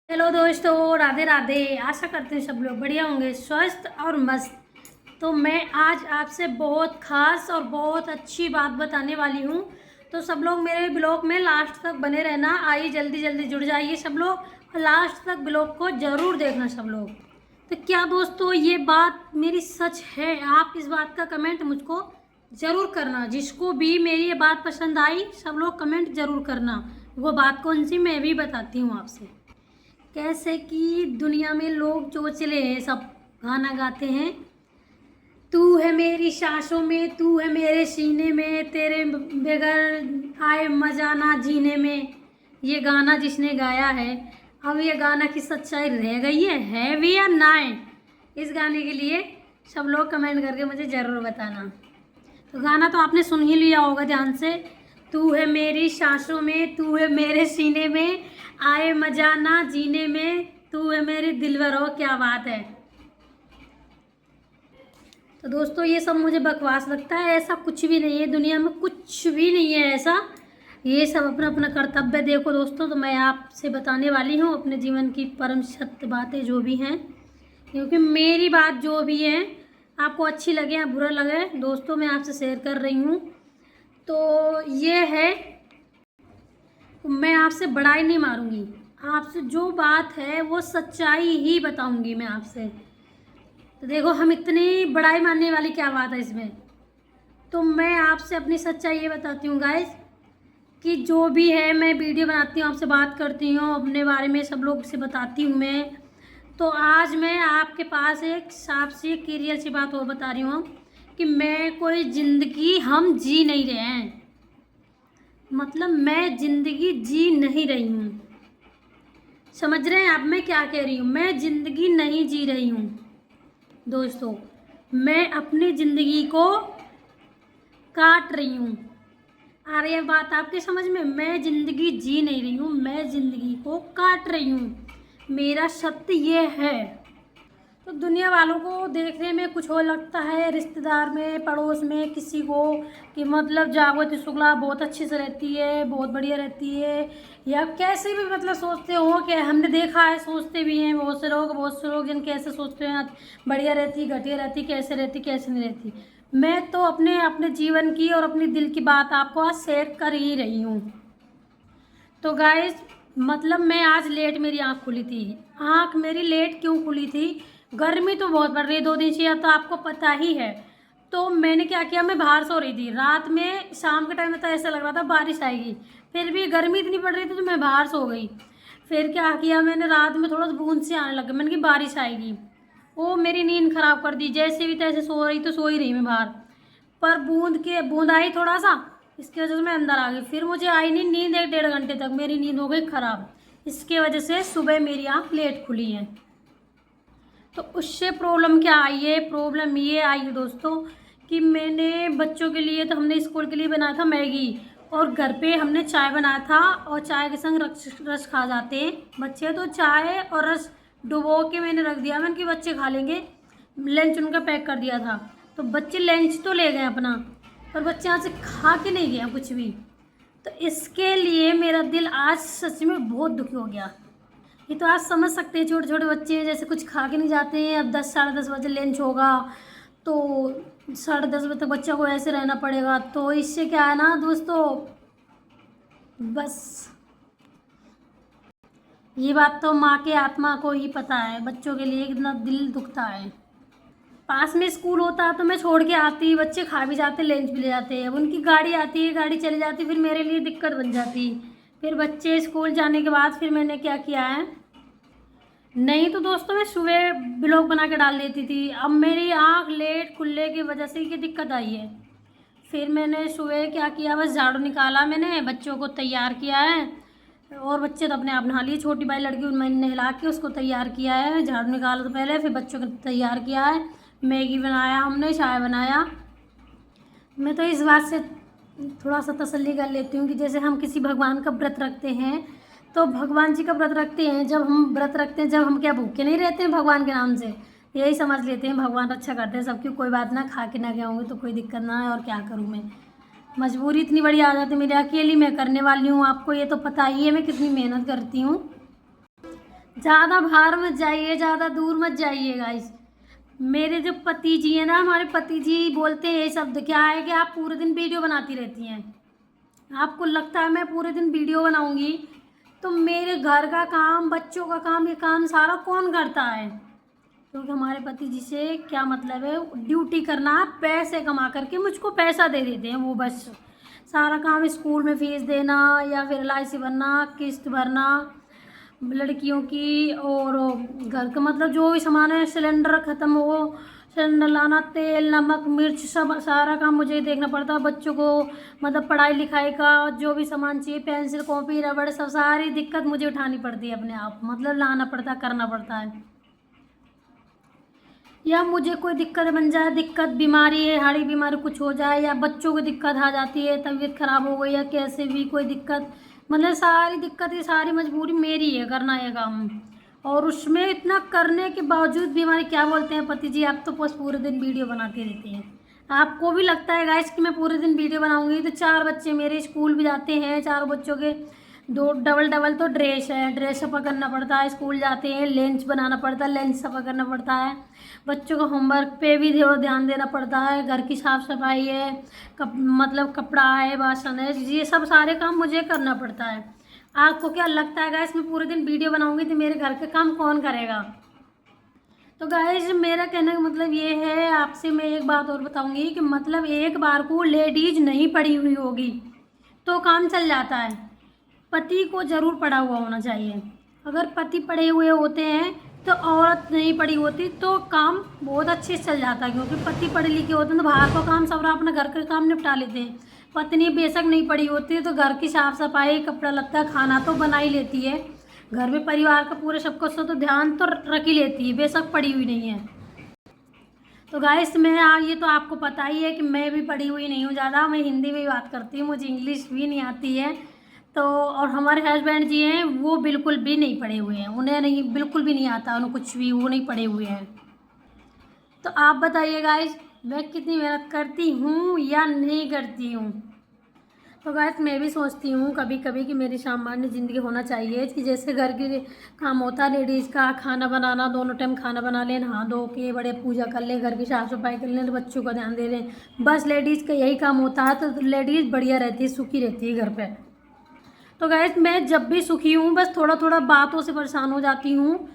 Hello दोस्तों, राधे राधे। आशा करते हैं सब लोग बढ़िया होंगे, स्वस्थ और मस्त। तो मैं आज आपसे बहुत ख़ास और बहुत अच्छी बात बताने वाली हूँ। तो सब लोग मेरे ब्लॉग में लास्ट तक बने रहना। आइए जल्दी जल्दी जुड़ जाइए सब लोग और लास्ट तक ब्लॉग को ज़रूर देखना सब लोग। तो क्या दोस्तों, ये बात मेरी सच है? आप इस बात का कमेंट मुझको ज़रूर करना। जिसको भी मेरी ये बात पसंद आई सब लोग कमेंट ज़रूर करना। वो बात कौन सी मैं भी बताती हूँ आपसे। कैसे कि दुनिया में लोग जो चले हैं सब गाना गाते हैं, तू है मेरी सांसों में, तू है मेरे सीने में, तेरे बगैर आए मजा ना जीने में। ये गाना जिसने गाया है, अब ये गाना की सच्चाई रह गई है भी या ना है? इस गाने के लिए सब लोग कमेंट करके मुझे ज़रूर बताना। तो गाना तो आपने सुन ही लिया होगा ध्यान से। तू है मेरी सांसों में, तू है मेरे सीने में, आए मजा ना जीने में, तू है मेरी दिलबर हो। क्या बात है। तो दोस्तों, ये सब मुझे बकवास लगता है। ऐसा कुछ भी नहीं है दुनिया में, कुछ भी नहीं है ऐसा। ये सब अपना अपना कर्तव्य देखो दोस्तों। तो मैं आपसे बताने वाली हूँ अपने जीवन की परम सत्य बातें जो भी हैं, क्योंकि मेरी बात जो भी है आपको अच्छी लगे या बुरा लगे दोस्तों, मैं आपसे शेयर कर रही हूँ। तो ये है, मैं आपसे बड़ाई नहीं मारूंगी। आपसे जो बात है वो सच्चाई ही बताऊंगी मैं आपसे। तो देखो, हम इतनी बड़ाई मानने वाली क्या बात है इसमें। तो मैं आपसे अपनी सच्चाई ये बताती हूँ गाइस, कि जो भी है मैं वीडियो बनाती हूँ, आपसे बात करती हूँ, अपने बारे में सब लोग से बताती हूँ मैं। तो आज मैं आपके पास एक साफ सी क्लियर सी बात और बता रही हूँ कि मैं कोई ज़िंदगी हम जी नहीं रहे हैं। मतलब मैं ज़िंदगी जी नहीं रही हूँ। समझ रहे हैं आप मैं क्या कह रही हूँ? मैं ज़िंदगी नहीं जी रही हूँ दोस्तों। मैं अपनी ज़िंदगी को काट रही हूँ। आ रही है बात आपके समझ में? मैं ज़िंदगी जी नहीं रही हूँ, मैं ज़िंदगी को काट रही हूँ। मेरा सत्य ये है। तो दुनिया वालों को देखने में कुछ और लगता है, रिश्तेदार में, पड़ोस में किसी को, कि मतलब जागृति शुक्ला बहुत अच्छे से रहती है, बहुत बढ़िया रहती है, या कैसे भी मतलब सोचते हो कि हमने देखा है, सोचते भी हैं बहुत से लोग जिनके ऐसे सोचते हैं बढ़िया रहती, घटिया रहती, कैसे रहती, कैसे नहीं रहती। मैं तो अपने अपने जीवन की और अपने दिल की बात आपको आज शेयर कर ही रही हूँ। तो गाइस, मतलब मैं आज लेट मेरी आँख खुली थी। आँख मेरी लेट क्यों खुली थी? गर्मी तो बहुत बढ़ रही है 2 दिन से, या तो आपको पता ही है। तो मैंने क्या किया, मैं बाहर सो रही थी रात में, शाम के टाइम में तो ऐसा लग रहा था बारिश आएगी, फिर भी गर्मी इतनी पड़ रही थी तो मैं बाहर सो गई। फिर क्या किया मैंने, रात में थोड़ा सा बूंद से आने लगा, मैंने कि बारिश आएगी। वो मेरी नींद खराब कर दी। जैसे भी तैसे सो रही तो सो ही रही मैं बाहर, पर बूंद आई थोड़ा सा, इसकी वजह से मैं अंदर आ गई। फिर मुझे आई नहीं नींद, 1 डेढ़ घंटे तक मेरी नींद हो गई ख़राब। इसके वजह से सुबह मेरी आँख लेट खुली है। तो उससे प्रॉब्लम क्या आई है? प्रॉब्लम ये आई है दोस्तों कि मैंने बच्चों के लिए, तो हमने स्कूल के लिए बनाया था मैगी, और घर पे हमने चाय बनाया था, और चाय के संग रस खा जाते हैं बच्चे, तो चाय और रस डुबो के मैंने रख दिया। मैंने कि बच्चे खा लेंगे, लंच उनका पैक कर दिया था। तो बच्चे लंच तो ले गए अपना, पर बच्चे यहाँ से खा के नहीं गए कुछ भी। तो इसके लिए मेरा दिल आज सच में बहुत दुखी हो गया। ये तो आप समझ सकते हैं, छोटे छोटे बच्चे जैसे कुछ खा के नहीं जाते हैं। अब 10 साढ़े 10 बजे लंच होगा, तो 10:30 बजे तक बच्चा को ऐसे रहना पड़ेगा। तो इससे क्या है ना दोस्तों, बस ये बात तो माँ के आत्मा को ही पता है, बच्चों के लिए कितना दिल दुखता है। पास में स्कूल होता तो मैं छोड़ के आती, बच्चे खा भी जाते, लंच भी ले जाते। अब उनकी गाड़ी आती है, गाड़ी चली जाती, फिर मेरे लिए दिक्कत बन जाती। फिर बच्चे स्कूल जाने के बाद फिर मैंने क्या किया है, नहीं तो दोस्तों मैं सुबह ब्लॉग बना के डाल देती थी। अब मेरी आँख लेट खुलने की वजह से ये दिक्कत आई है। फिर मैंने सुबह क्या किया, बस झाड़ू निकाला, मैंने बच्चों को तैयार किया है, और बच्चे तो अपने आप नहा लिए। छोटी भाई लड़की मैंने नहला के उसको तैयार किया है। झाड़ू निकाला तो पहले, फिर बच्चों को तैयार किया है, मैगी बनाया हमने, चाय बनाया। मैं तो इस बात से थोड़ा सा तसल्ली कर लेती हूँ कि जैसे हम किसी भगवान का व्रत रखते हैं, तो भगवान जी का व्रत रखते हैं, जब हम व्रत रखते हैं, जब हम क्या भूखे नहीं रहते हैं भगवान के नाम से, यही समझ लेते हैं भगवान रक्षा करते हैं सबकी। कोई बात ना, खा के ना गए होंगे तो कोई दिक्कत ना है, और क्या करूँ मैं, मजबूरी इतनी बड़ी आ जाती है मेरी, अकेली मैं करने वाली हूँ। आपको ये तो पता ही है मैं कितनी मेहनत करती हूँ। ज़्यादा बाहर मत जाइए, ज़्यादा दूर मत जाइए गाइस। मेरे जो पति जी हैं ना, हमारे पति जी बोलते हैं ये शब्द, क्या है कि आप पूरे दिन वीडियो बनाती रहती हैं। आपको लगता है मैं पूरे दिन वीडियो बनाऊंगी तो मेरे घर का काम, बच्चों का काम, ये काम सारा कौन करता है? क्योंकि हमारे पति जी से क्या मतलब है, ड्यूटी करना, पैसे कमा करके मुझको पैसा दे देते हैं वो बस। सारा काम, स्कूल में फीस देना या फिर LIC भरना, किस्त भरना लड़कियों की, और घर का मतलब जो भी सामान है, सिलेंडर ख़त्म हो, सिलेंडर लाना, तेल, नमक, मिर्च, सब सारा काम मुझे देखना पड़ता है। बच्चों को मतलब पढ़ाई लिखाई का जो भी सामान चाहिए, पेंसिल, कॉपी, रबड़, सब सारी दिक्कत मुझे उठानी पड़ती है अपने आप, मतलब लाना पड़ता है, करना पड़ता है। या मुझे कोई दिक्कत बन जाए, दिक्कत बीमारी है, हाड़ी बीमारी कुछ हो जाए, या बच्चों को दिक्कत आ जाती है, तबीयत ख़राब हो गई या कैसे भी कोई दिक्कत, मतलब सारी दिक्कतें, सारी मजबूरी मेरी है करना ये काम। और उसमें इतना करने के बावजूद भी हमारे क्या बोलते हैं पति जी, आप तो बस पूरे दिन वीडियो बनाती रहती हैं। आपको भी लगता है गाइस कि मैं पूरे दिन वीडियो बनाऊंगी? तो 4 बच्चे मेरे स्कूल भी जाते हैं, 4 बच्चों के 2 डबल डबल तो ड्रेस है, ड्रेस सफ़ा करना पड़ता है, स्कूल जाते हैं, लंच बनाना पड़ता है, लंच सफ़ा करना पड़ता है, बच्चों का होमवर्क पे भी थोड़ा ध्यान देना पड़ता है, घर की साफ़ सफाई है, मतलब कपड़ा है, बासन है, ये सब सारे काम मुझे करना पड़ता है। आपको क्या लगता है गाइस मैं पूरे दिन वीडियो बनाऊंगी तो मेरे घर के काम कौन करेगा? तो गाइस मेरा कहने का मतलब ये है, आपसे मैं एक बात और बताऊंगी कि मतलब एक बार को लेडीज नहीं पढ़ी हुई होगी तो काम चल जाता है, पति को ज़रूर पढ़ा हुआ होना चाहिए। अगर पति पढ़े हुए होते हैं तो औरत नहीं पढ़ी होती तो काम बहुत अच्छे से चल जाता है, क्योंकि पति पढ़े लिखे होते हैं तो बाहर का काम सब अपना घर का काम निपटा लेते हैं। पत्नी बेशक नहीं पढ़ी होती तो घर की साफ सफाई, कपड़ा लत्ता, खाना तो बना ही लेती है, घर में परिवार का पूरे सबको तो ध्यान तो रख ही लेती है, बेशक पढ़ी हुई नहीं है। तो गाइस मैं ये तो आपको पता ही है कि मैं भी पढ़ी हुई नहीं हूँ ज़्यादा, मैं हिंदी में ही बात करती हूँ, मुझे इंग्लिश भी नहीं आती है। तो और हमारे हस्बैंड जी हैं वो बिल्कुल भी नहीं पढ़े हुए हैं, उन्हें नहीं, बिल्कुल भी नहीं आता उन्हें कुछ भी, वो नहीं पढ़े हुए हैं। तो आप बताइए गाइस मैं कितनी मेहनत करती हूँ या नहीं करती हूँ? तो गाइस मैं भी सोचती हूँ कभी कभी कि मेरी सामान्य ज़िंदगी होना चाहिए कि जैसे घर के काम होता है लेडीज़ का, खाना बनाना, दोनों टाइम खाना बना लें, नहा धो के बड़े पूजा कर लें, घर की साफ सफाई कर लें, बच्चों का ध्यान दे लें, बस लेडीज़ का यही काम होता है तो लेडीज़ बढ़िया रहती है, सुखी रहती है घर पर। तो गाइस मैं जब भी सुखी हूँ बस थोड़ा थोड़ा बातों से परेशान हो जाती हूँ,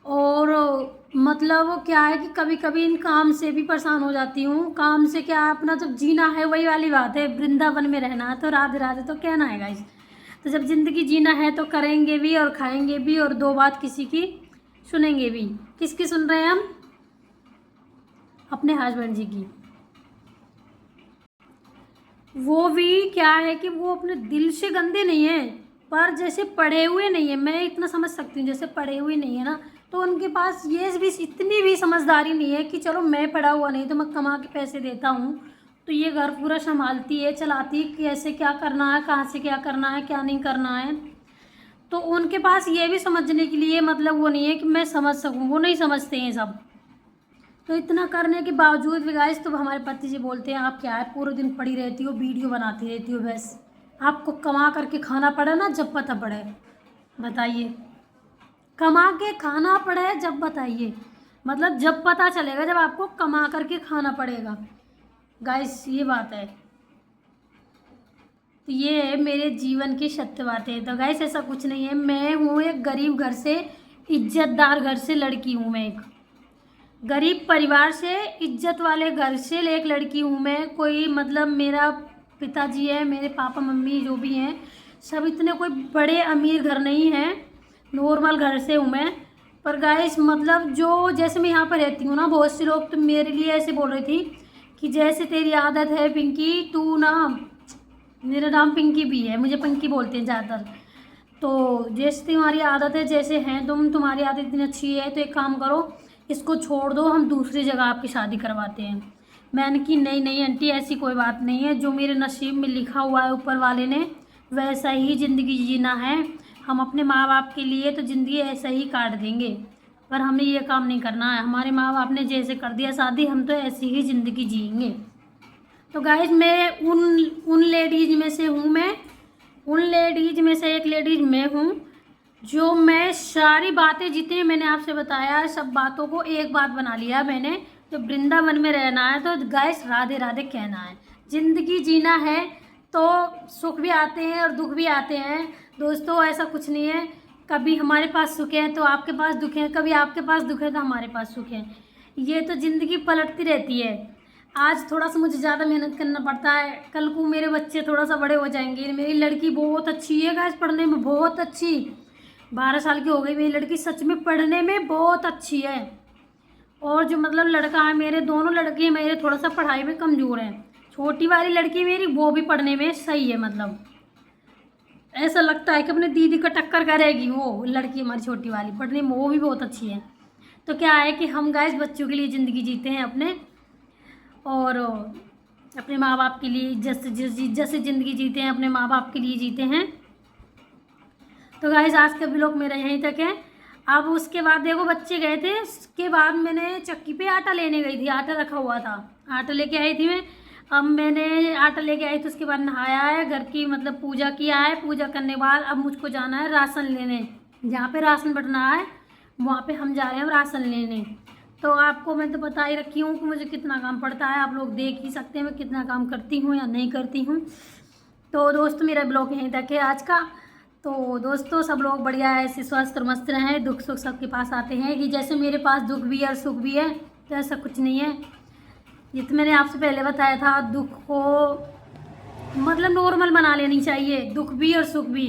और मतलब क्या है कि कभी कभी इन काम से भी परेशान हो जाती हूँ। काम से क्या, अपना जब जीना है वही वाली बात है, वृंदावन में रहना है तो राधे राधे तो कहना है गाइस। तो जब ज़िंदगी जीना है तो करेंगे भी और खाएंगे भी, और 2 बात किसी की सुनेंगे भी। किसकी सुन रहे हैं हम? अपने हस्बैंड जी की। वो भी क्या है कि वो अपने दिल से गंदे नहीं है, पर जैसे पढ़े हुए नहीं है, मैं इतना समझ सकती हूँ, जैसे पढ़े हुए नहीं है ना तो उनके पास ये भी इतनी भी समझदारी नहीं है कि चलो मैं पढ़ा हुआ नहीं तो मैं कमा के पैसे देता हूँ तो ये घर पूरा संभालती है, चलाती है, कैसे क्या करना है, कहाँ से क्या करना है, क्या नहीं करना है। तो उनके पास ये भी समझने के लिए मतलब वो नहीं है कि मैं समझ सकूँ, वो नहीं समझते हैं सब। तो इतना करने के बावजूद भी गाइस तो हमारे पति जी बोलते हैं आप क्या है पूरे दिन पड़ी रहती हो, वीडियो बनाती रहती हो, बस आपको कमा करके खाना पड़े ना जब पता पड़े, बताइए, कमा के खाना पड़े जब, बताइए, मतलब जब पता चलेगा जब आपको कमा करके खाना पड़ेगा। गाइस ये बात है, तो ये है मेरे जीवन की सत्य बातें। तो गाइस ऐसा कुछ नहीं है, मैं हूँ एक गरीब घर से, इज्जतदार घर से लड़की हूँ, मैं एक गरीब परिवार से, इज्जत वाले घर से एक लड़की हूँ मैं। कोई मतलब मेरा पिताजी है, मेरे पापा मम्मी जो भी हैं सब इतने कोई बड़े अमीर घर नहीं हैं, नॉर्मल घर से हूँ मैं। पर गाइस मतलब जो जैसे मैं यहाँ पर रहती हूँ ना, बहुत से लोग तो मेरे लिए ऐसे बोल रही थी कि जैसे तेरी आदत है पिंकी, तू ना, मेरा नाम पिंकी भी है, मुझे पिंकी बोलते हैं ज़्यादातर, तो जैसे तुम्हारी आदत है, जैसे हैं तुम, तुम्हारी आदत इतनी अच्छी है तो एक काम करो इसको छोड़ दो, हम दूसरी जगह आपकी शादी करवाते हैं। मैंने कि नहीं नहीं आंटी ऐसी कोई बात नहीं है, जो मेरे नसीब में लिखा हुआ है ऊपर वाले ने वैसा ही ज़िंदगी जीना है, हम अपने माँ बाप के लिए तो ज़िंदगी ऐसा ही काट देंगे, पर हमें ये काम नहीं करना है, हमारे माँ बाप ने जैसे कर दिया शादी हम तो ऐसी ही ज़िंदगी जिएंगे। तो गाइज मैं उन लेडीज़ में से हूँ, मैं उन लेडीज़ में से एक लेडीज़ मैं हूँ जो मैं सारी बातें जितनी मैंने आपसे बताया सब बातों को एक बात बना लिया मैंने, जो वृंदावन में रहना है तो गाइस राधे राधे कहना है। ज़िंदगी जीना है तो सुख भी आते हैं और दुख भी आते हैं दोस्तों, ऐसा कुछ नहीं है। कभी हमारे पास सुख है तो आपके पास दुख है, कभी आपके पास दुख है तो हमारे पास सुख है। ये तो ज़िंदगी पलटती रहती है। आज थोड़ा सा मुझे ज़्यादा मेहनत करना पड़ता है, कल को मेरे बच्चे थोड़ा सा बड़े हो जाएंगे। मेरी लड़की बहुत अच्छी है गाइस, पढ़ने में बहुत अच्छी, 12 साल की हो गई मेरी लड़की, सच में पढ़ने में बहुत अच्छी है। और जो मतलब लड़का है, मेरे दोनों लड़के मेरे थोड़ा सा पढ़ाई में कमज़ोर हैं। छोटी वाली लड़की मेरी वो भी पढ़ने में सही है, मतलब ऐसा लगता है कि अपने दीदी को टक्कर करेगी। वो लड़की हमारी छोटी वाली पढ़ने में वो भी बहुत अच्छी है। तो क्या है कि हम गाइस बच्चों के लिए ज़िंदगी जीते हैं अपने, और अपने माँ बाप के लिए जैसे ज़िंदगी जीते हैं अपने माँ बाप के लिए जीते हैं। तो गाइस आज का व्लॉग मेरा यहीं तक है। अब उसके बाद देखो बच्चे गए थे, उसके बाद मैंने चक्की पे आटा लेने गई थी, आटा रखा हुआ था, आटा लेके आई थी मैं। अब मैंने आटा लेके आई तो उसके बाद नहाया है, घर की मतलब पूजा किया है। पूजा करने के बाद अब मुझको जाना है राशन लेने, जहाँ पे राशन बटना है वहाँ पे हम जा रहे हैं राशन लेने। तो आपको मैं तो बता ही रखी हूँ कि मुझे कितना काम पड़ता है, आप लोग देख ही सकते हैं मैं कितना काम करती हूँ या नहीं करती हूँ। तो दोस्तों मेरा ब्लॉग यहीं तक है आज का। तो दोस्तों सब लोग बढ़िया है, ऐसे स्वस्थ और मस्त रहें। दुख सुख सबके पास आते हैं, कि जैसे मेरे पास दुख भी है और सुख भी है, तो ऐसा कुछ नहीं है। ये तो मैंने आपसे पहले बताया था, दुख को मतलब नॉर्मल बना लेनी चाहिए, दुख भी और सुख भी।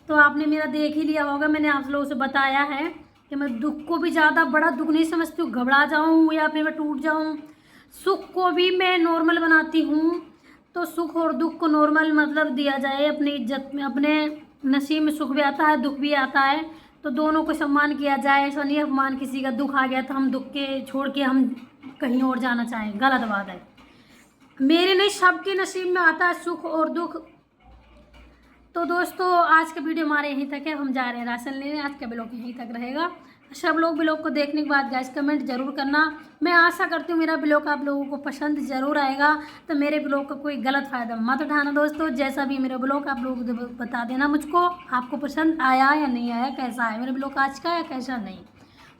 तो आपने मेरा देख ही लिया होगा, मैंने आप लोगों से बताया है कि मैं दुख को भी ज़्यादा बड़ा दुख नहीं समझती हूँ, घबरा जाऊँ या फिर मैं टूट जाऊँ। सुख को भी मैं नॉर्मल बनाती हूँ। तो सुख और दुख को नॉर्मल मतलब दिया जाए, अपनी इज्जत में, अपने नसीब में सुख भी आता है दुख भी आता है, तो दोनों को सम्मान किया जाए। ऐसा नहीं अपमान, किसी का दुख आ गया तो हम दुख के छोड़ के हम कहीं और जाना चाहें, गलत बात है। मेरे नहीं, सबके नसीब में आता है सुख और दुख। तो दोस्तों आज का वीडियो हमारे यहीं तक है, हम जा रहे हैं राशन लेने। आज का ब्लॉग यहीं तक रहेगा। सब लोग ब्लॉग को देखने के बाद गाइस कमेंट जरूर करना। मैं आशा करती हूँ मेरा ब्लॉग आप लोगों को पसंद ज़रूर आएगा। तो मेरे ब्लॉग का कोई गलत फ़ायदा मत उठाना दोस्तों। जैसा भी मेरा ब्लॉग आप लोग बता देना मुझको, आपको पसंद आया या नहीं आया, कैसा है मेरा ब्लॉग आज का या कैसा नहीं।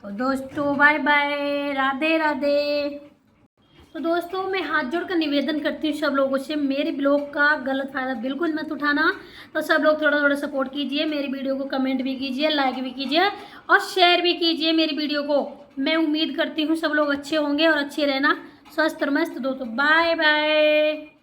तो दोस्तों बाय बाय, राधे राधे। तो दोस्तों मैं हाथ जोड़कर निवेदन करती हूँ सब लोगों से, मेरे ब्लॉग का गलत फ़ायदा बिल्कुल मत उठाना। तो सब लोग थोड़ा थोड़ा सपोर्ट कीजिए मेरी वीडियो को, कमेंट भी कीजिए, लाइक भी कीजिए और शेयर भी कीजिए मेरी वीडियो को। मैं उम्मीद करती हूँ सब लोग अच्छे होंगे और अच्छे रहना, स्वस्थ और मस्त। दोस्तों बाय बाय।